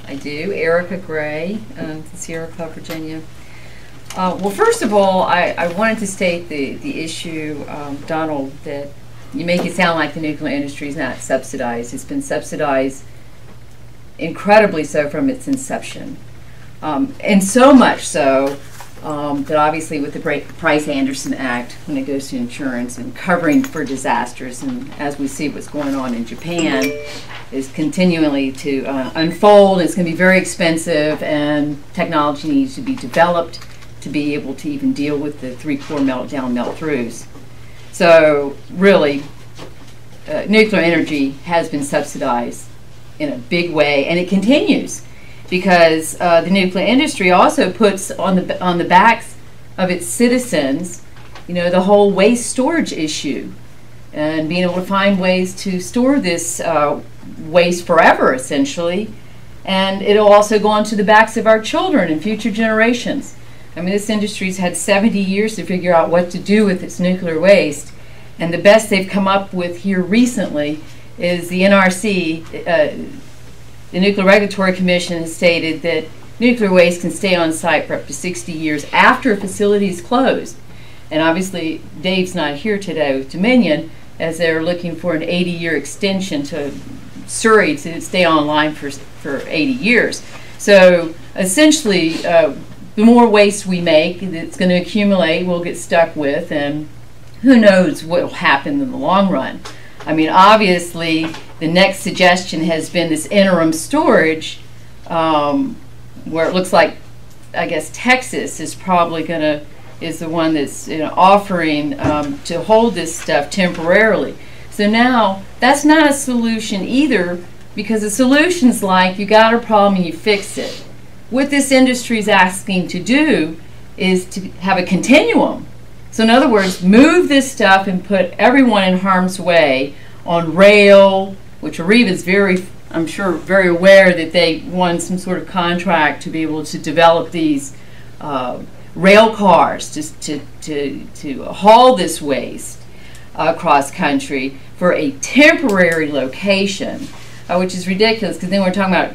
I do. Erica Gray, Sierra Club, Virginia. Well, first of all, I wanted to state the issue, Donald, that you make it sound like the nuclear industry is not subsidized. It's been subsidized incredibly so from its inception. And so much so that obviously with the Price-Anderson Act, when it goes to insurance and covering for disasters, and as we see what's going on in Japan, is continually to unfold. It's going to be very expensive, and technology needs to be developed to be able to even deal with the 3-core meltdown, melt-throughs. So really, nuclear energy has been subsidized in a big way, and it continues, because the nuclear industry also puts on the backs of its citizens, you know, the whole waste storage issue, and being able to find ways to store this waste forever, essentially. And it'll also go onto the backs of our children and future generations. I mean, this industry's had 70 years to figure out what to do with its nuclear waste, and the best they've come up with here recently is the NRC, the Nuclear Regulatory Commission, has stated that nuclear waste can stay on site for up to 60 years after a facility is closed. And obviously, Dave's not here today with Dominion, as they're looking for an 80-year extension to Surrey to stay online for 80 years. So essentially, the more waste we make, it's going to accumulate, we'll get stuck with, and who knows what will happen in the long run. I mean, obviously, the next suggestion has been this interim storage, where it looks like, I guess, Texas is probably going to, is the one that's, you know, offering to hold this stuff temporarily. So now, that's not a solution either, because the solution's like, you got a problem and you fix it. What this industry is asking to do is to have a continuum. So in other words, move this stuff and put everyone in harm's way on rail, which Arriva is very, I'm sure, very aware that they won some sort of contract to be able to develop these rail cars to haul this waste across country for a temporary location, which is ridiculous, because then we're talking about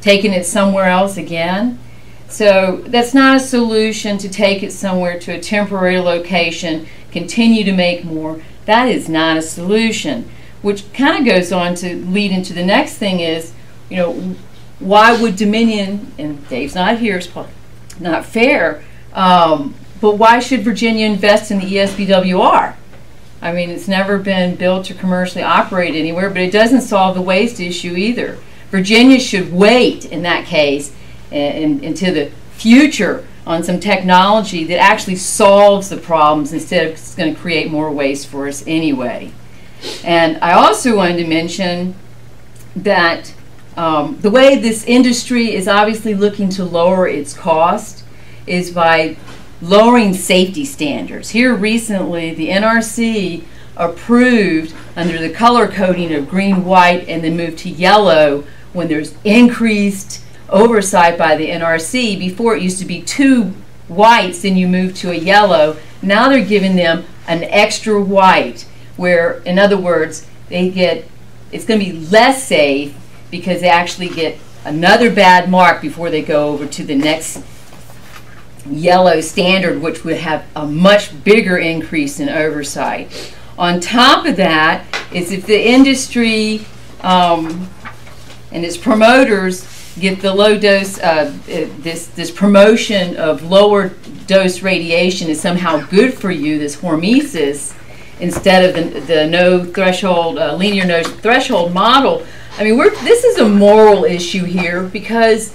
taking it somewhere else again. So that's not a solution, to take it somewhere to a temporary location, continue to make more. That is not a solution, which kind of goes on to lead into the next thing is, you know, why would Dominion, and Dave's not here, it's not fair, but why should Virginia invest in the ESBWR? I mean, it's never been built or commercially operated anywhere, but it doesn't solve the waste issue either. Virginia should wait, in that case, into the future on some technology that actually solves the problems instead of it's going to create more waste for us anyway. And I also wanted to mention that the way this industry is obviously looking to lower its cost is by lowering safety standards. Here recently, the NRC approved under the color coding of green, white, and then moved to yellow when there's increased oversight by the NRC. Before it used to be 2 whites, then you move to a yellow. Now they're giving them an extra white, where, in other words, they get, it's going to be less safe because they actually get another bad mark before they go over to the next yellow standard, which would have a much bigger increase in oversight. On top of that is if the industry and its promoters get the low dose, this promotion of lower dose radiation is somehow good for you, this hormesis, instead of the no threshold, linear no threshold model. I mean, this is a moral issue here, because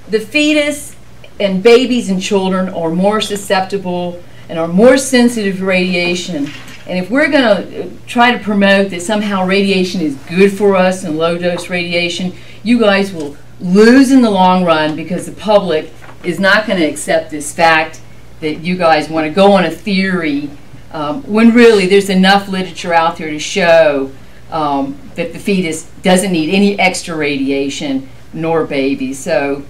the fetus and babies and children are more susceptible and are more sensitive to radiation. And if we're going to try to promote that somehow radiation is good for us and low dose radiation, you guys will lose in the long run, because the public is not going to accept this fact that you guys want to go on a theory when really there's enough literature out there to show that the fetus doesn't need any extra radiation, nor babies. So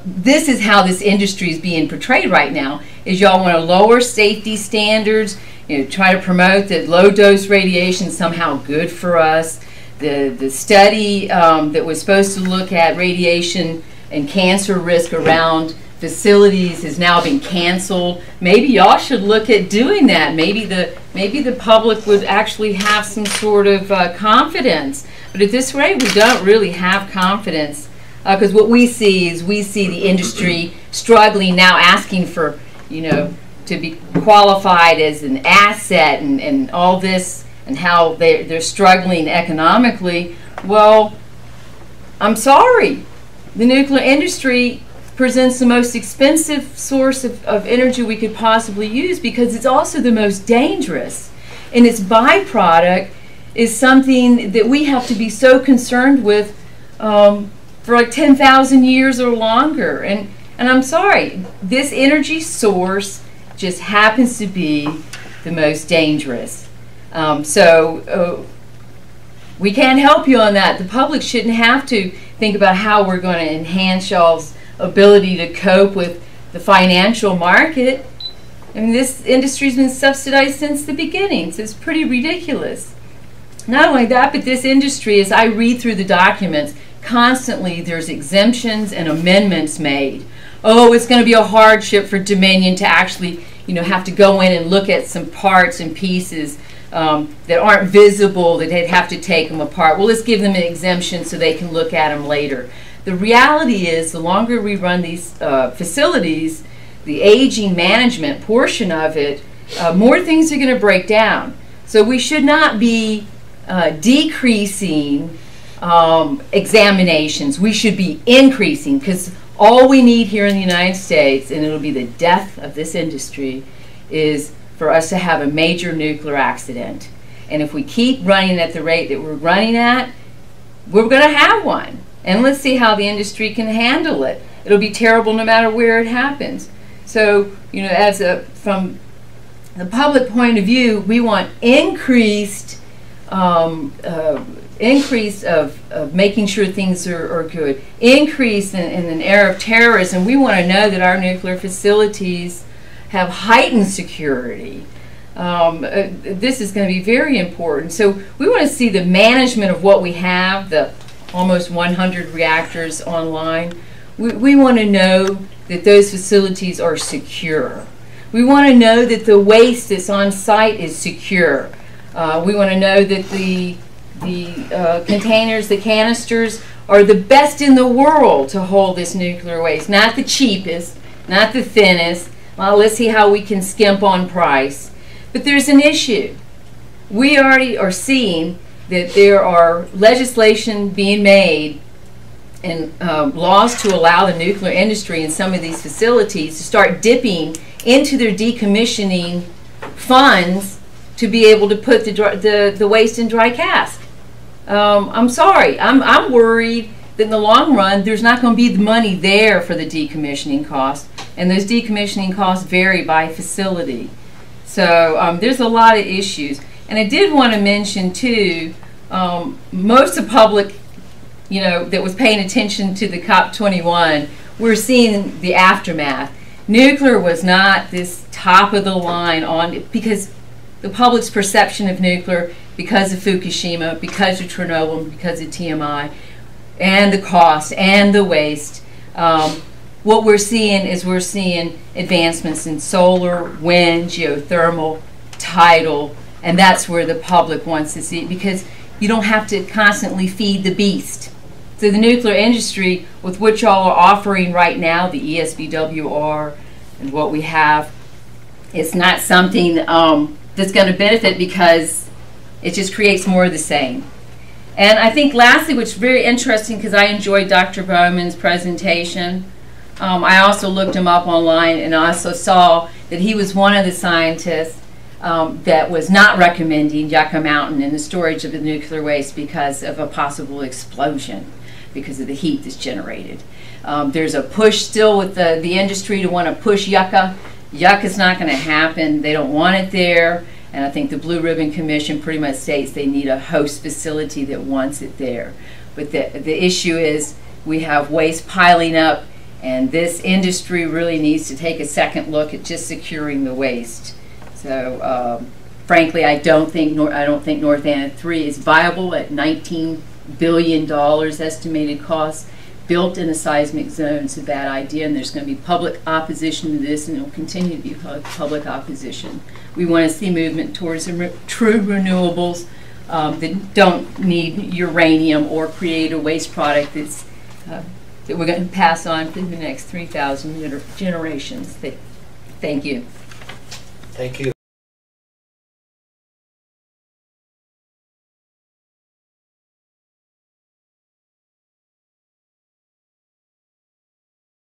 this is how this industry is being portrayed right now, is y'all want to lower safety standards, you know, try to promote that low dose radiation is somehow good for us. The study that was supposed to look at radiation and cancer risk around facilities has now been canceled. Maybe y'all should look at doing that. Maybe the public would actually have some sort of confidence. But at this rate, we don't really have confidence, because what we see is the industry struggling now, asking for, to be qualified as an asset and all this, and how they're struggling economically. Well, I'm sorry. The nuclear industry presents the most expensive source of energy we could possibly use, because it's also the most dangerous. And its byproduct is something that we have to be so concerned with for like 10,000 years or longer. And I'm sorry, this energy source just happens to be the most dangerous. We can't help you on that. The public shouldn't have to think about how we're going to enhance y'all's ability to cope with the financial market. I mean, this industry's been subsidized since the beginning, so it's pretty ridiculous. Not only that, but this industry, as I read through the documents, constantly there's exemptions and amendments made. Oh, it's going to be a hardship for Dominion to actually, have to go in and look at some parts and pieces that aren't visible, that they'd have to take them apart. Well, let's give them an exemption so they can look at them later. The reality is, the longer we run these facilities, the aging management portion of it, more things are going to break down. So we should not be decreasing examinations. We should be increasing, because all we need here in the United States, and it'll be the death of this industry, is for us to have a major nuclear accident. And if we keep running at the rate that we're running at, we're going to have one. And let's see how the industry can handle it. It'll be terrible no matter where it happens. So, from the public point of view, we want increase of making sure things are good, increase in an era of terrorism. We want to know that our nuclear facilities have heightened security. This is going to be very important. So we want to see the management of what we have, the almost 100 reactors online. We want to know that those facilities are secure. We want to know that the waste that's on site is secure. We want to know that the containers, the canisters, are the best in the world to hold this nuclear waste. Not the cheapest, not the thinnest. Well, let's see how we can skimp on price. But there's an issue. We already are seeing that there are legislation being made and laws to allow the nuclear industry in some of these facilities to start dipping into their decommissioning funds to be able to put the waste in dry cask. I'm sorry. I'm worried that in the long run there's not going to be the money there for the decommissioning costs, and those decommissioning costs vary by facility. So there's a lot of issues. And I did want to mention too, most of the public, that was paying attention to the COP21, we're seeing the aftermath. Nuclear was not this top of the line because the public's perception of nuclear, because of Fukushima, because of Chernobyl, because of TMI, and the cost and the waste. What we're seeing is advancements in solar, wind, geothermal, tidal, and that's where the public wants to see it, because you don't have to constantly feed the beast. So the nuclear industry, with what y'all are offering right now, the ESBWR and what we have, it's not something that's going to benefit, because it just creates more of the same. And I think lastly, which is very interesting, because I enjoyed Dr. Bowman's presentation, I also looked him up online, and I also saw that he was one of the scientists that was not recommending Yucca Mountain in the storage of the nuclear waste because of a possible explosion, because of the heat that's generated. There's a push still with the industry to want to push Yucca. Yucca's not going to happen. They don't want it there. And I think the Blue Ribbon Commission pretty much states they need a host facility that wants it there. But the issue is we have waste piling up, and this industry really needs to take a second look at just securing the waste. So frankly, I don't think North Anna 3 is viable at $19 billion estimated cost. Built in a seismic zone is a bad idea, and there's going to be public opposition to this, and it will continue to be public opposition. We want to see movement towards true renewables that don't need uranium or create a waste product that's that we're going to pass on for the next 3,000 generations. Thank you. Thank you.